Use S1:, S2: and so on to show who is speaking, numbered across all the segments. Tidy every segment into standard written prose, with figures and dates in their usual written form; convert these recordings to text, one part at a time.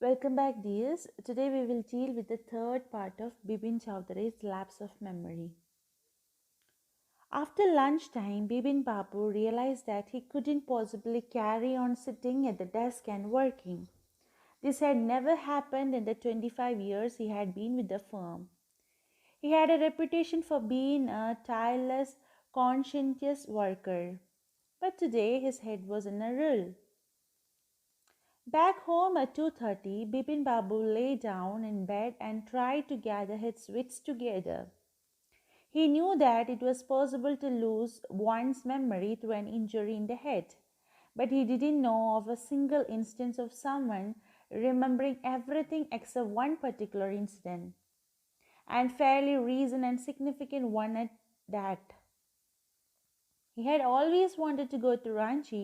S1: Welcome back, dears. Today we will deal with the third part of Bepin Choudhary's Lapse of Memory. After lunchtime, Bepin Babu realized that he couldn't possibly carry on sitting at the desk and working. This had never happened in the 25 years he had been with the firm. He had a reputation for being a tireless, conscientious worker. But today his head was in a whirl. Back home at 2:30, Bipin Babu lay down in bed and tried to gather his wits together. He knew that it was possible to lose one's memory through an injury in the head, but he didn't know of a single instance of someone remembering everything except one particular incident, and fairly recent and significant one at that. He had always wanted to go to Ranchi.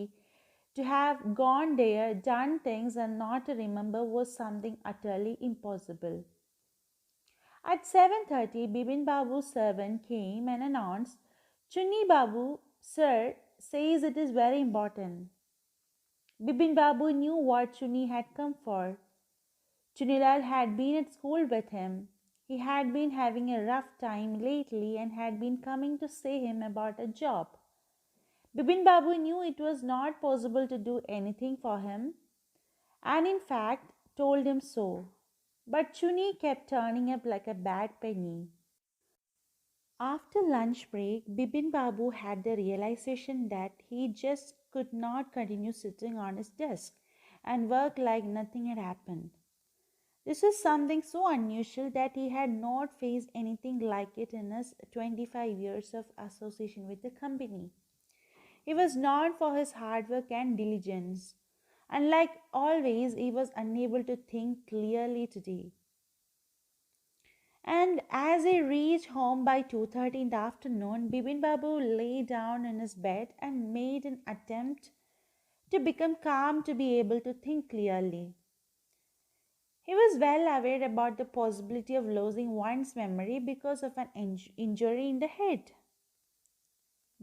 S1: To have gone there, done things, and not to remember was something utterly impossible. At 7:30, Bipin Babu's servant came and announced, "Chunni Babu, sir, says it is very important." Bipin Babu knew what Chunni had come for. Chunilal had been at school with him. He had been having a rough time lately and had been coming to see him about a job. Bipin Babu knew it was not possible to do anything for him, and in fact told him so. But Chuni kept turning up like a bad penny. After lunch break, Bipin Babu had the realization that he just could not continue sitting on his desk and work like nothing had happened. This was something so unusual that he had not faced anything like it in his 25 years of association with the company. He was known for his hard work and diligence, and like always, he was unable to think clearly today. And as he reached home by 2:30 in the afternoon, Bipin Babu lay down in his bed and made an attempt to become calm to be able to think clearly. He was well aware about the possibility of losing one's memory because of an injury in the head.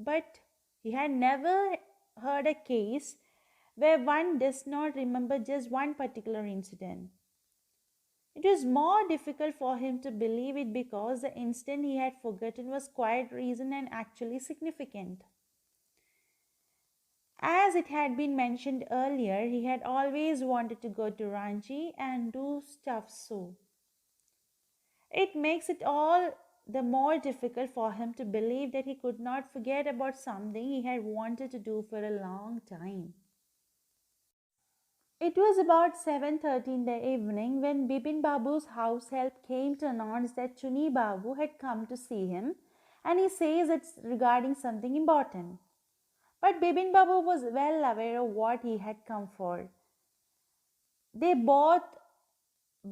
S1: But he had never heard a case where one does not remember just one particular incident. It was more difficult for him to believe it because the incident he had forgotten was quite recent and actually significant. As it had been mentioned earlier, he had always wanted to go to Ranchi and do stuff so. It makes it all the more difficult for him to believe that he could not forget about something he had wanted to do for a long time. It was about 7:30 in the evening when Bipin Babu's house help came to announce that Chuni Babu had come to see him, and he says it's regarding something important. But Bipin Babu was well aware of what he had come for. They both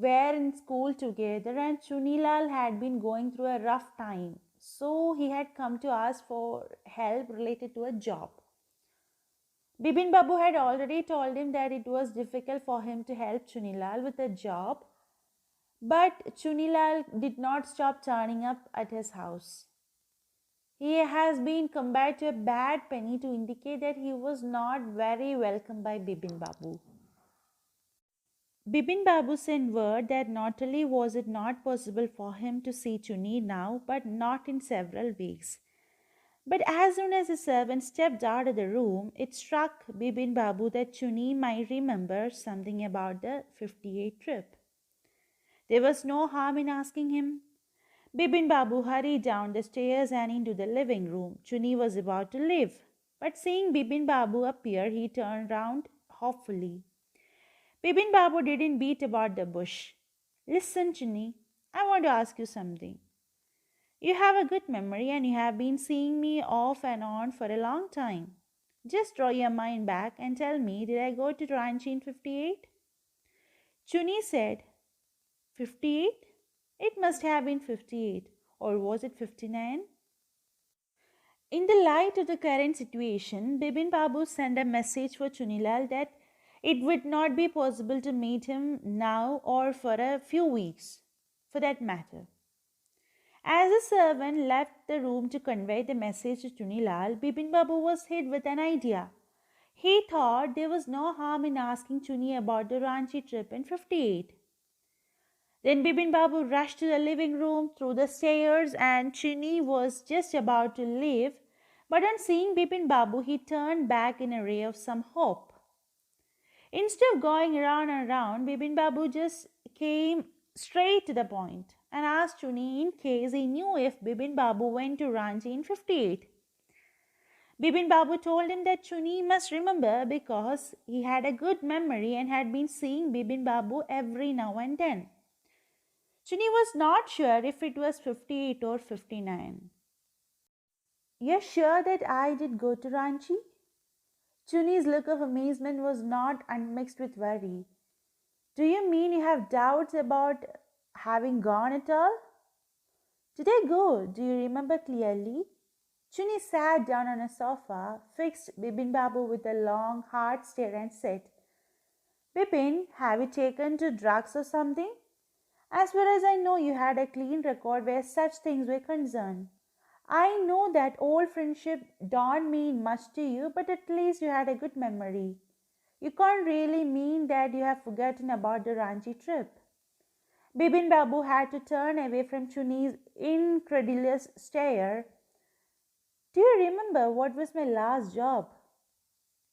S1: were in school together, and Chunilal had been going through a rough time, so he had come to ask for help related to a job. Bipin Babu had already told him that it was difficult for him to help Chunilal with a job, but Chunilal did not stop turning up at his house. He has been compared to a bad penny to indicate that he was not very welcome by Bipin Babu. Bipin Babu sent word that not only was it not possible for him to see Chuni now, but not in several weeks. But as soon as the servant stepped out of the room, it struck Bipin Babu that Chuni might remember something about the 58 trip. There was no harm in asking him. Bipin Babu hurried down the stairs and into the living room. Chuni was about to leave, but seeing Bipin Babu appear, he turned round hopefully. Bipin Babu didn't beat about the bush. "Listen, Chuni, I want to ask you something. You have a good memory and you have been seeing me off and on for a long time. Just draw your mind back and tell me, did I go to Ranchi in 58? Chuni said, 58? It must have been 58. Or was it 59? In the light of the current situation, Bipin Babu sent a message for Chunilal that it would not be possible to meet him now or for a few weeks, for that matter. As the servant left the room to convey the message to Chunilal, Bipin Babu was hit with an idea. He thought there was no harm in asking Chuni about the Ranchi trip in 58. Then Bibin Babu rushed to the living room through the stairs and Chini was just about to leave. But on seeing Bipin Babu, he turned back in a ray of some hope. Instead of going around and around, Bipin Babu just came straight to the point and asked Chuni in case he knew if Bipin Babu went to Ranchi in 58. Bipin Babu told him that Chuni must remember because he had a good memory and had been seeing Bipin Babu every now and then. Chuni was not sure if it was 58 or 59. You're sure that I did go to Ranchi? Chuni's look of amazement was not unmixed with worry. Do you mean you have doubts about having gone at all? Did I go? Do you remember clearly? Chuni sat down on a sofa, fixed Bipin Babu with a long, hard stare and said, Bipin, have you taken to drugs or something? As far as I know, you had a clean record where such things were concerned. I know that old friendship don't mean much to you, but at least you had a good memory. You can't really mean that you have forgotten about the Ranchi trip. Bipin Babu had to turn away from Chuni's incredulous stare. Do you remember what was my last job?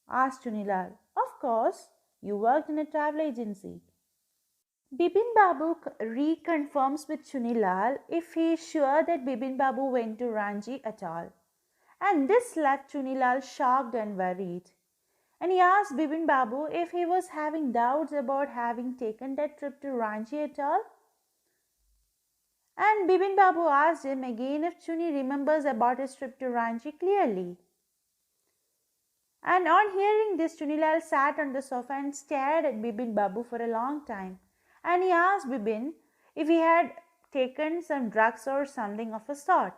S1: Asked Chunilal. Of course, you worked in a travel agency. Bipin Babu reconfirms with Chunilal if he is sure that Bipin Babu went to Ranchi at all. And this left Chunilal shocked and worried. And he asked Bipin Babu if he was having doubts about having taken that trip to Ranchi at all. And Bipin Babu asked him again if Chuni remembers about his trip to Ranchi clearly. And on hearing this, Chunilal sat on the sofa and stared at Bipin Babu for a long time. And he asked Bipin if he had taken some drugs or something of a sort.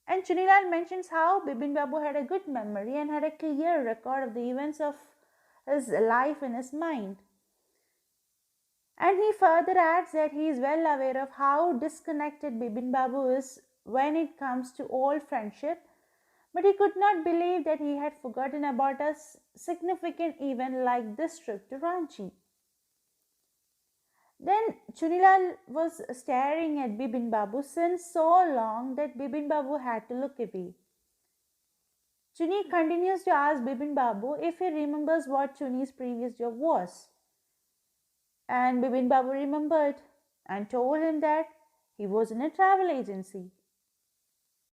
S1: And Chunilal mentions how Bipin Babu had a good memory and had a clear record of the events of his life in his mind. And he further adds that he is well aware of how disconnected Bipin Babu is when it comes to old friendship, but he could not believe that he had forgotten about a significant event like this trip to Ranchi. Then Chunilal was staring at Bipin Babu since so long that Bipin Babu had to look away. Chuni continues to ask Bipin Babu if he remembers what Chuni's previous job was. And Bipin Babu remembered and told him that he was in a travel agency.